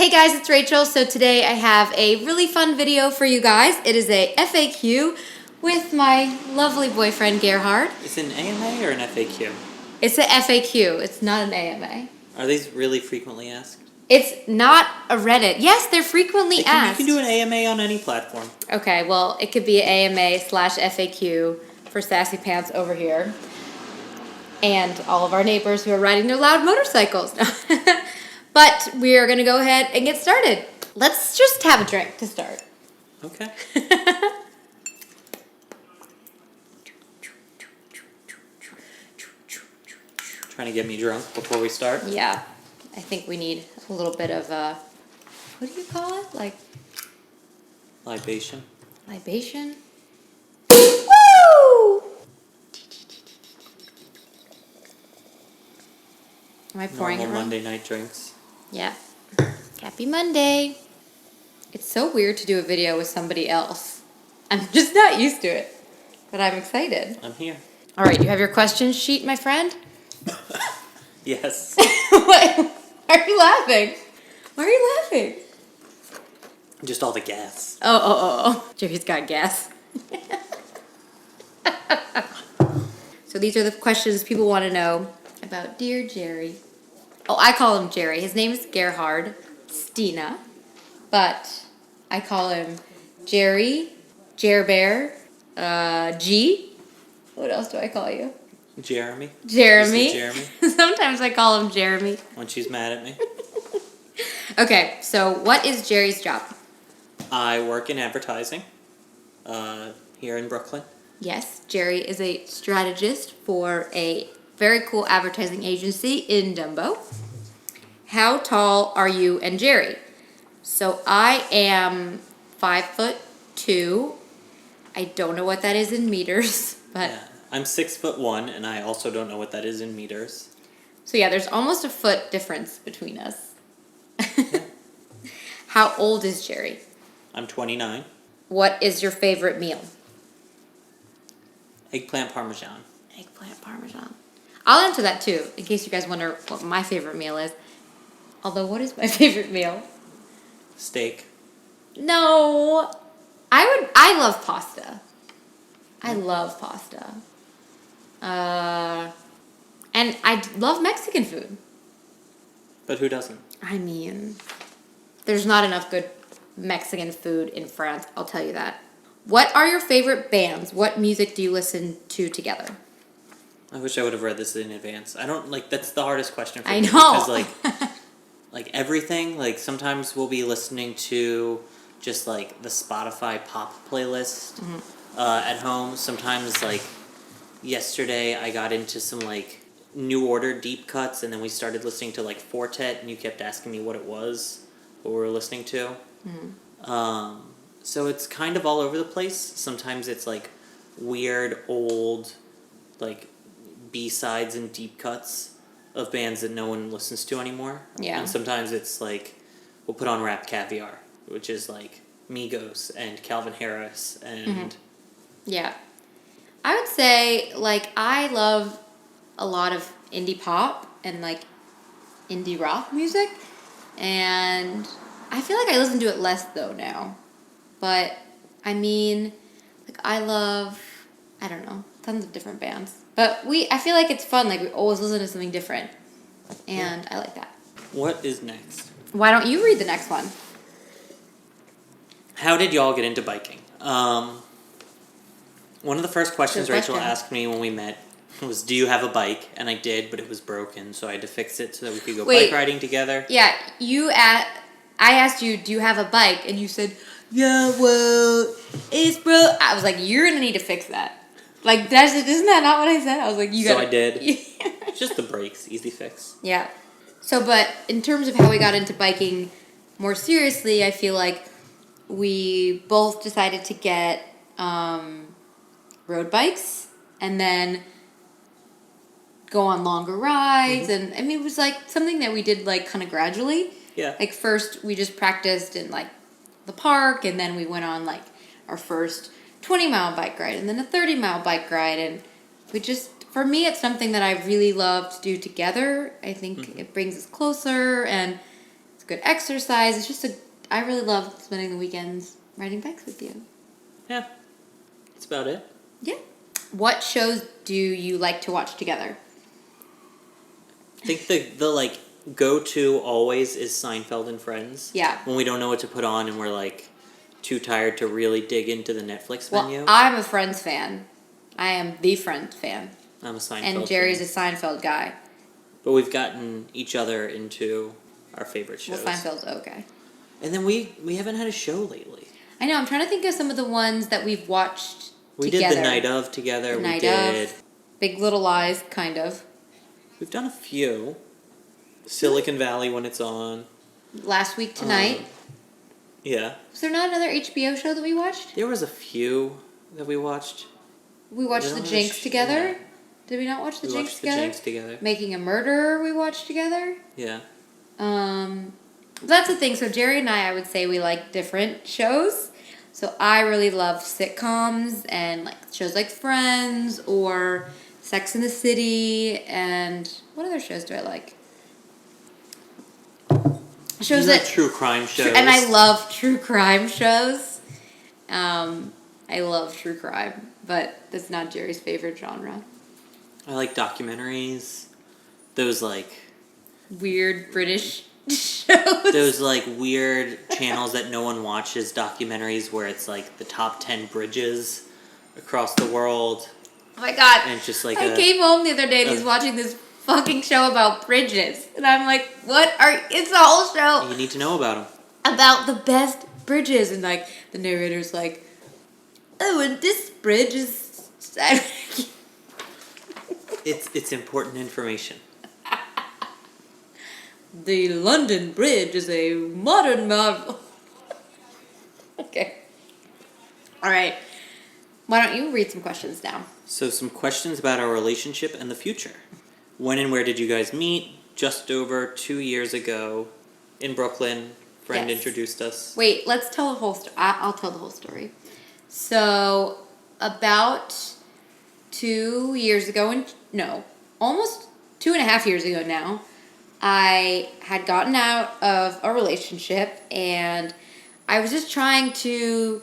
Hey guys, it's Rachel. So today I have a really fun video for you guys. It is a FAQ with my lovely boyfriend Gerhard. Is it an AMA or an FAQ? It's a FAQ. It's not an AMA. Are these really frequently asked? It's not a Reddit. Yes, they're frequently asked. You can do an AMA on any platform. Okay, well, it could be an AMA/FAQ for Sassy Pants over here. And all of our neighbors who are riding their loud motorcycles. But we are going to go ahead and get started. Let's just have a drink to start. Okay. Trying to get me drunk before we start? Yeah. I think we need a little bit of what do you call it? Like libation. Libation? Woo! Am I pouring Normal it wrong? Monday night drinks. Yeah. Happy Monday. It's so weird to do a video with somebody else. I'm just not used to it. But I'm excited. I'm here. All right, you have your question sheet, my friend? Yes. What? Why are you laughing? Why are you laughing? Just all the gas. Oh. Jerry's got gas. So these are the questions people want to know about Dear Jerry. Oh, I call him Gerry. His name is Gerhard Stina, but I call him Gerry, Jerbear, G. What else do I call you? Jeremy. Jeremy. Jeremy. Sometimes I call him Jeremy. When she's mad at me. Okay, so what is Jerry's job? I work in advertising here in Brooklyn. Yes, Gerry is a strategist for a very cool advertising agency in Dumbo. How tall are you and Gerry? So I am 5'2". I don't know what that is in meters, but Yeah. I'm 6'1", and I also don't know what that is in meters. so yeah, there's almost a foot difference between us. How old is Gerry? I'm 29. What is your favorite meal? Eggplant parmesan. Eggplant parmesan. I'll answer that too, in case you guys wonder what my favorite meal is. Although, what is my favorite meal? Steak. No, I love pasta. I love pasta. And I love Mexican food. But who doesn't? I mean, there's not enough good Mexican food in France, I'll tell you that. What are your favorite bands? What music do you listen to together? I wish I would have read this in advance. I don't, that's the hardest question for me. I know. Because, everything, sometimes we'll be listening to just, the Spotify pop playlist at home. Sometimes, yesterday I got into some, New Order deep cuts, and then we started listening to, Fortet, and you kept asking me what it was, what we were listening to. So it's kind of all over the place. Sometimes it's, weird, old, B-sides and deep cuts of bands that no one listens to anymore. Yeah. And sometimes it's we'll put on Rap Caviar, which is Migos and Calvin Harris and Yeah. I would say I love a lot of indie pop and indie rock music, and I feel like I listen to it less though now. But I mean, I love, I don't know, tons of different bands. But I feel like it's fun. We always listen to something different. And I like that. What is next? Why don't you read the next one? How did y'all get into biking? One of the first questions Good question. Rachel asked me when we met was, do you have a bike? And I did, but it was broken, so I had to fix it so that we could go bike riding together. Yeah, I asked you, do you have a bike? And you said, yeah, well, it's broke. I was like, you're going to need to fix that. Isn't that not what I said? I was like, you got. So I did. Just the brakes, easy fix. Yeah. So, but in terms of how we got into biking more seriously, I feel like we both decided to get road bikes and then go on longer rides. And I mean, it was something that we did kind of gradually. Yeah. First we just practiced in the park, and then we went on our first 20-mile bike ride and then a 30-mile bike ride, and we just, for me, it's something that I really love to do together. I think it brings us closer, and it's good exercise. It's just I really love spending the weekends riding bikes with you. Yeah. That's about it. Yeah. What shows do you like to watch together? I think the like go-to always is Seinfeld and Friends. Yeah. When we don't know what to put on and we're like too tired to really dig into the Netflix menu. Well, I'm a Friends fan. I am the Friends fan. I'm a Seinfeld And Gerry's fan. a Seinfeld guy. But we've gotten each other into our favorite shows. Well, Seinfeld's okay. And then we haven't had a show lately. I know. I'm trying to think of some of the ones that we've watched We together. did The Night Of together. The We Night did. Of. Big Little Lies, kind of. We've done a few. Silicon Valley when it's on. Last Week Tonight. Yeah. Was there not another HBO show that we watched? There was a few that we watched. We watched The Jinx together. Yeah. Did we not watch The We Jinx watched together? The Jinx together. Making a Murderer we watched together. Yeah. That's the thing. So Gerry and I would say we like different shows. So I really love sitcoms and like shows like Friends or Sex and the City, and what other shows do I like? Shows You like that true crime shows. and I love true crime shows. I love true crime, but that's not Gerry's favorite genre. I like documentaries. Those like Weird British shows. those like weird channels that no one watches, documentaries where it's like the top 10 bridges across the world. Oh my god. And it's just like I came home the other day and he's watching this fucking show about bridges. And I'm like, it's a whole show you need to know about them. about the best bridges. And like, the narrator's like, oh, and this bridge is... It's important information. The London Bridge is a modern marvel. Okay. All right. Why don't you read some questions down? So some questions about our relationship and the future. When and where did you guys meet? Just over 2 years ago in Brooklyn. Friend Yes. introduced us. Wait, let's tell the whole story. I'll tell the whole story. So, about 2 years ago, almost 2.5 years ago now, I had gotten out of a relationship and I was just trying to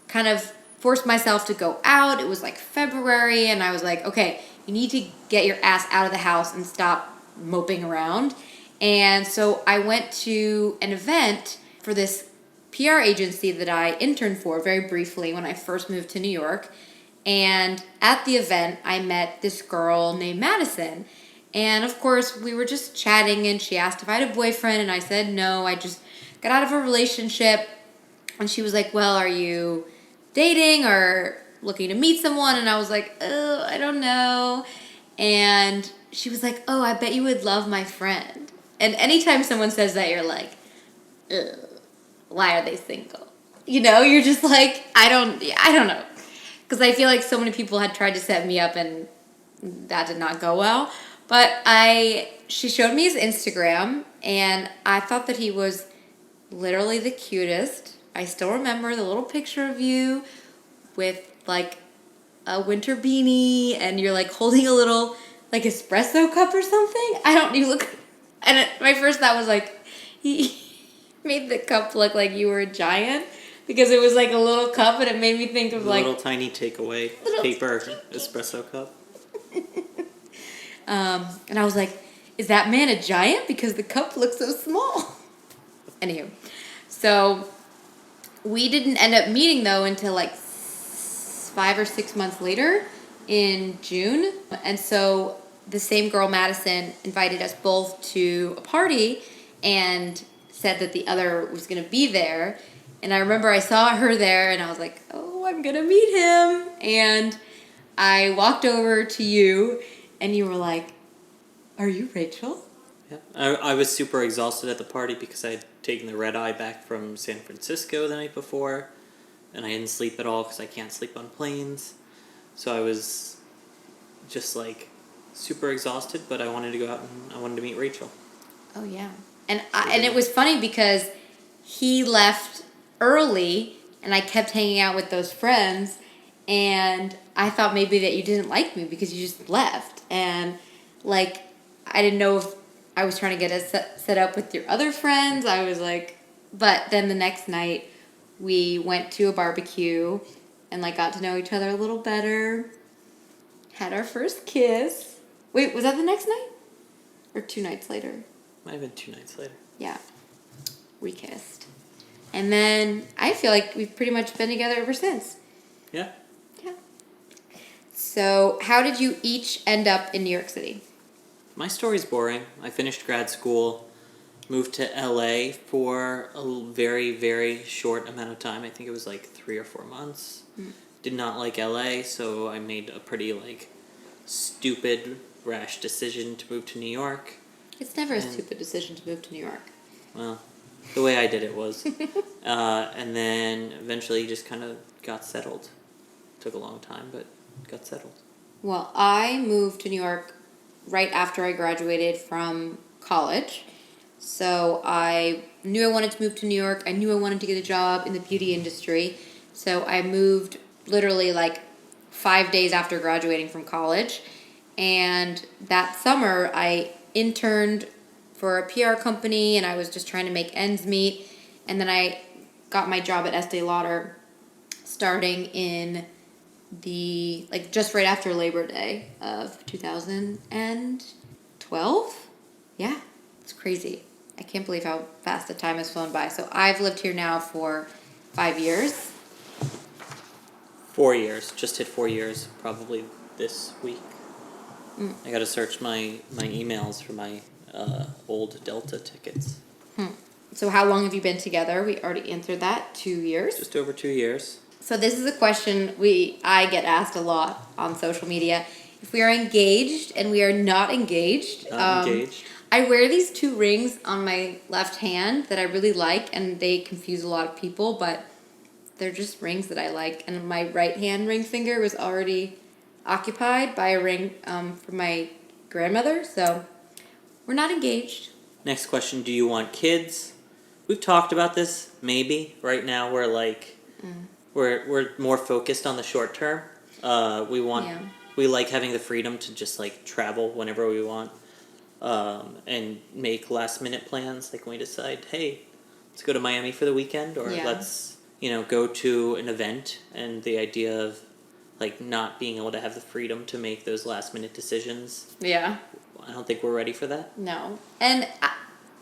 kind of force myself to go out. It was like February and I was like, okay, you need to get your ass out of the house and stop moping around. And so I went to an event for this PR agency that I interned for very briefly when I first moved to New York. And at the event, I met this girl named Madison. And of course, we were just chatting and she asked if I had a boyfriend and I said no, I just got out of a relationship. And she was like, well, are you dating or looking to meet someone? And I was like, oh, I don't know. And she was like, oh, I bet you would love my friend. And anytime someone says that, you're like, ugh, why are they single? You know, you're just like, I don't know. Because I feel like so many people had tried to set me up and that did not go well. But she showed me his Instagram and I thought that he was literally the cutest. I still remember the little picture of you with like a winter beanie and you're like holding a little like espresso cup or something. You look, and my first thought was like, he made the cup look like you were a giant because it was like a little cup and it made me think of A like little tiny takeaway paper espresso cup. And I was like, is that man a giant? Because the cup looks so small. Anywho, so we didn't end up meeting though until like 5 or 6 months later in June. And so the same girl, Madison, invited us both to a party and said that the other was going to be there. And I remember I saw her there and I was like, oh, I'm going to meet him. And I walked over to you and you were like, are you Rachel? Yeah. I was super exhausted at the party because I had taken the red eye back from San Francisco the night before. And I didn't sleep at all because I can't sleep on planes. So I was just like super exhausted, but I wanted to go out and I wanted to meet Rachel. Oh, yeah. And it was funny because he left early and I kept hanging out with those friends and I thought maybe that you didn't like me because you just left. And like, I didn't know if I was trying to get us set up with your other friends. I was like, but then the next night we went to a barbecue and like got to know each other a little better. Had our first kiss. Wait, was that the next night? Or 2 nights later? Might have been 2 nights later. Yeah. We kissed. And then I feel like we've pretty much been together ever since. Yeah. Yeah. So, how did you each end up in New York City? My story's boring. I finished grad school, moved to LA for a very, very short amount of time. I think it was like 3 or 4 months. Did not like LA, so I made a pretty like stupid, rash decision to move to New York. It's never a stupid decision to move to New York. Well, the way I did it was. And then eventually just kind of got settled. Took a long time, but got settled. Well, I moved to New York right after I graduated from college. So I knew I wanted to move to New York. I knew I wanted to get a job in the beauty industry. So I moved literally like 5 days after graduating from college. And that summer I interned for a PR company and I was just trying to make ends meet. And then I got my job at Estee Lauder starting in just right after Labor Day of 2012. Yeah, it's crazy. I can't believe how fast the time has flown by. So I've lived here now for 5 years. 4 years. Just hit 4 years probably this week. I got to search my emails for my old Delta tickets. So how long have you been together? We already answered that. 2 years. Just over 2 years. So this is a question I get asked a lot on social media. If we are engaged and we are not engaged. Not engaged. I wear these 2 rings on my left hand that I really like, and they confuse a lot of people, but they're just rings that I like. And my right hand ring finger was already occupied by a ring from my grandmother, so we're not engaged. Next question, do you want kids? We've talked about this, maybe. Right now we're like... We're more focused on the short term. We like having the freedom to just like travel whenever we want, and make last minute plans. Like when we decide, hey, let's go to Miami for the weekend, or let's go to an event. And the idea of like not being able to have the freedom to make those last minute decisions. Yeah. I don't think we're ready for that. No, and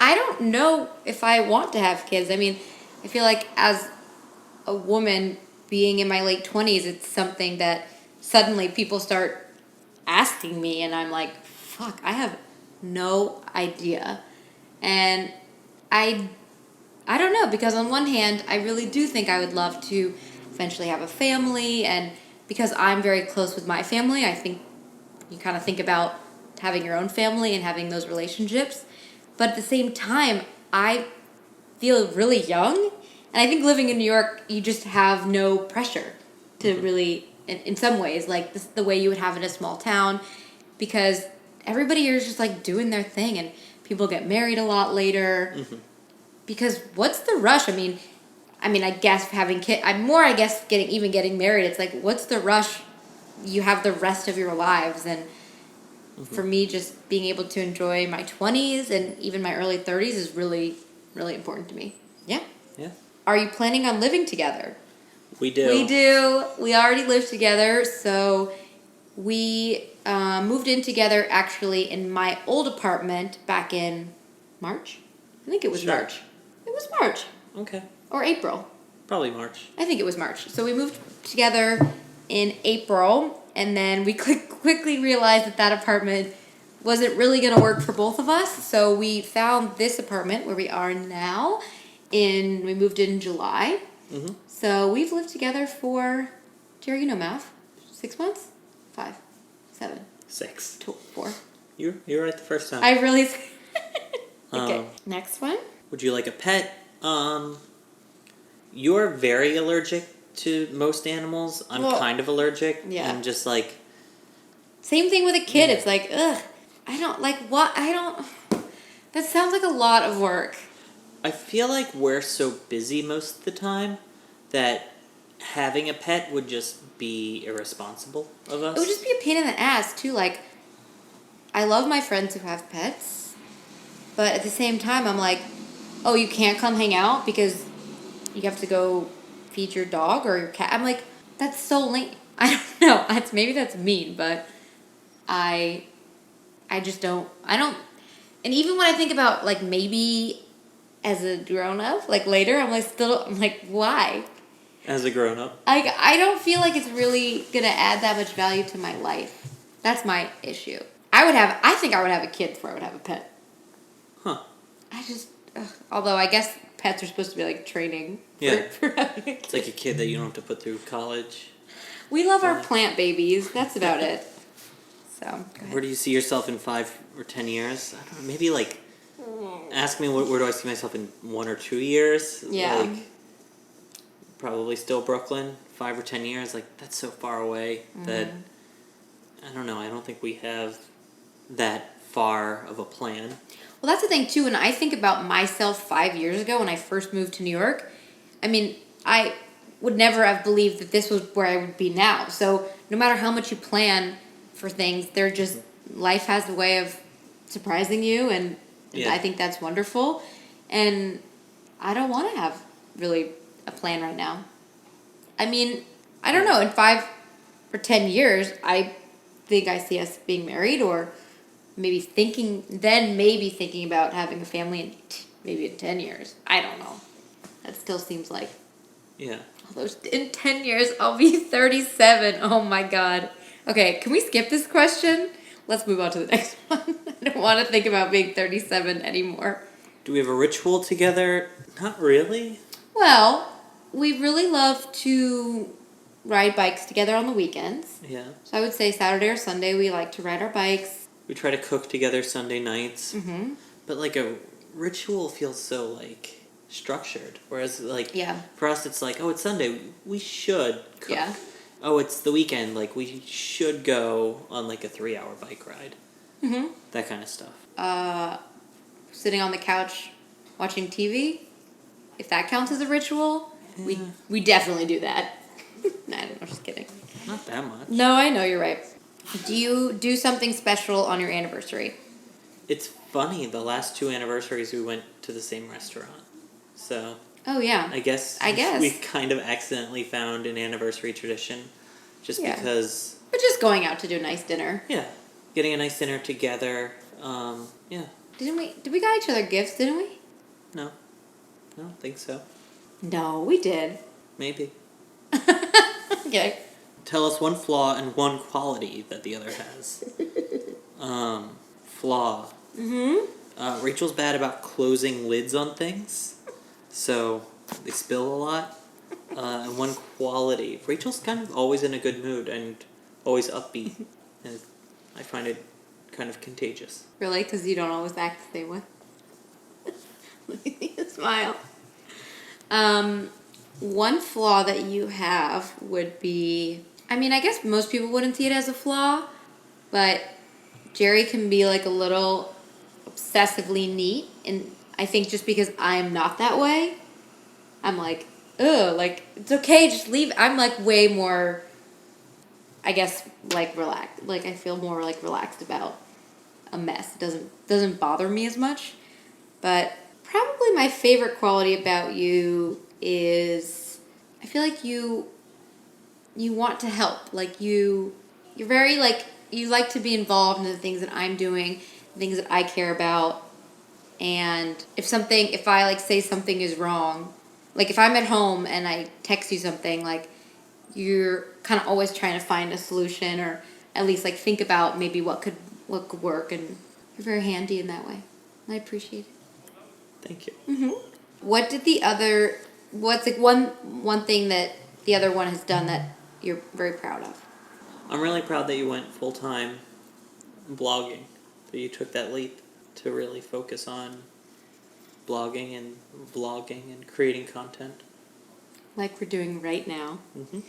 I don't know if I want to have kids. I mean, I feel like as a woman being in my late 20s, it's something that suddenly people start asking me, and I'm like, fuck, I have no idea. And I don't know, because on one hand, I really do think I would love to eventually have a family, and because I'm very close with my family, I think you kind of think about having your own family and having those relationships. But at the same time, I feel really young. And I think living in New York, you just have no pressure to really, in some ways, like this, the way you would have in a small town, because everybody here is just like doing their thing, and people get married a lot later. Because what's the rush? I mean, I guess having kids, getting married. It's like, what's the rush? You have the rest of your lives, and for me, just being able to enjoy my 20s and even my early 30s is really, really important to me. Yeah. Yeah. Are you planning on living together? We do. We do. We already live together. So we moved in together actually in my old apartment back in March. I think it was March. It was March. Okay. Or April. Probably March. I think it was March. So we moved together in April, and then we quickly realized that apartment wasn't really going to work for both of us. So we found this apartment where we are now. We moved in July. So we've lived together for, Gerry, you know math, 6 months? 5, 7, 6, 4. You were right the first time. I really. Okay. Next one. Would you like a pet? You're very allergic to most animals. I'm kind of allergic. Yeah. And just like. Same thing with a kid. It's like, ugh. I don't like what I don't. That sounds like a lot of work. I feel like we're so busy most of the time that having a pet would just be irresponsible of us. It would just be a pain in the ass, too. Like, I love my friends who have pets, But at the same time, I'm like, oh, you can't come hang out because you have to go feed your dog or your cat. I'm like, that's so lame. I don't know. Maybe that's mean, but I just don't. I don't. And even when I think about like maybe as a grown up, like later, I'm like, why? As a grown up. I don't feel like it's really gonna add that much value to my life. That's my issue. I think I would have a kid before I would have a pet. Huh. Although I guess pets are supposed to be like training. Yeah. For having a kid. It's like a kid that you don't have to put through college. We love our plant babies. That's about it. So. Where do you see yourself in 5 or 10 years? I don't know. Maybe like. Ask me where do I see myself in 1 or 2 years? Yeah. Like, probably still Brooklyn. 5 or 10 years. Like that's so far away that I don't know. I don't think we have that far of a plan. Well, that's the thing, too. When I think about myself 5 years ago when I first moved to New York, I mean, I would never have believed that this was where I would be now. So no matter how much you plan for things, life has a way of surprising you, and I think that's wonderful. And I don't want to have really a plan right now. I mean, I don't know. In 5 or 10 years, I think I see us being married, or maybe thinking about having a family maybe in 10 years. I don't know. That still seems like... Yeah. Although in 10 years, I'll be 37. Oh, my God. Okay, can we skip this question? Let's move on to the next one. I don't want to think about being 37 anymore. Do we have a ritual together? Not really. Well, we really love to ride bikes together on the weekends. Yeah. So I would say Saturday or Sunday, we like to ride our bikes. We try to cook together Sunday nights. Mm-hmm. But like a ritual feels so like structured. Whereas like for us it's like, oh, it's Sunday, we should cook. Yeah. Oh, it's the weekend, like we should go on like a 3-hour bike ride. Mm-hmm. That kind of stuff. Sitting on the couch watching TV, if that counts as a ritual, we definitely do that. Nah, I don't know, just kidding. Not that much. No, I know, you're right. Do you do something special on your anniversary? It's funny, the last 2 anniversaries we went to the same restaurant. So... Oh, yeah. I guess. We kind of accidentally found an anniversary tradition. Just because... But just going out to do a nice dinner. Yeah. Getting a nice dinner together. Yeah. Did we got each other gifts, didn't we? No. I don't think so. No, we did. Maybe. Okay. Tell us one flaw and one quality that the other has. Flaw. Mm-hmm. Rachel's bad about closing lids on things. So, they spill a lot. And one quality. Rachel's kind of always in a good mood and always upbeat. And I find it kind of contagious. Really? Because you don't always act the same way? Look at me, smile. One flaw that you have would be... I mean, I guess most people wouldn't see it as a flaw, but Gerry can be like a little obsessively neat, and I think just because I'm not that way, I'm like, ugh, like, it's okay, just leave. I'm like way more, I guess, like relaxed. Like, I feel more like relaxed about a mess. It doesn't bother me as much. But probably my favorite quality about you is I feel like you want to help. Like, you're very, like, you like to be involved in the things that I'm doing, things that I care about. And if I like say something is wrong, like if I'm at home and I text you something, like you're kind of always trying to find a solution, or at least like think about maybe what could work, and you're very handy in that way. I appreciate it. Thank you. Mm-hmm. What's like one thing that the other one has done that you're very proud of? I'm really proud that you went full-time blogging, that you took that leap to really focus on blogging and vlogging and creating content. Like we're doing right now. Mm-hmm.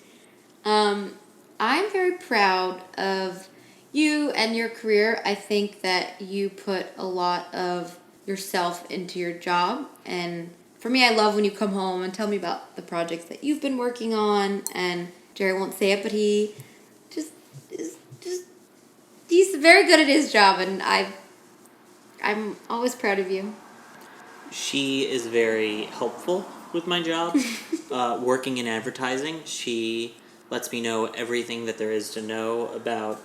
I'm very proud of you and your career. I think that you put a lot of yourself into your job. And for me, I love when you come home and tell me about the projects that you've been working on. And Gerry won't say it, but he's very good at his job. And I I'm always proud of you. She is very helpful with my job. Working in advertising, she lets me know everything that there is to know about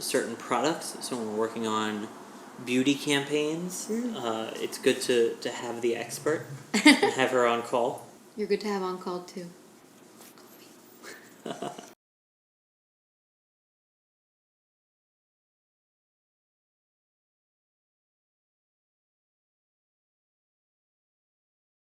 certain products. So when we're working on beauty campaigns, it's good to have the expert and have her on call. You're good to have on call too.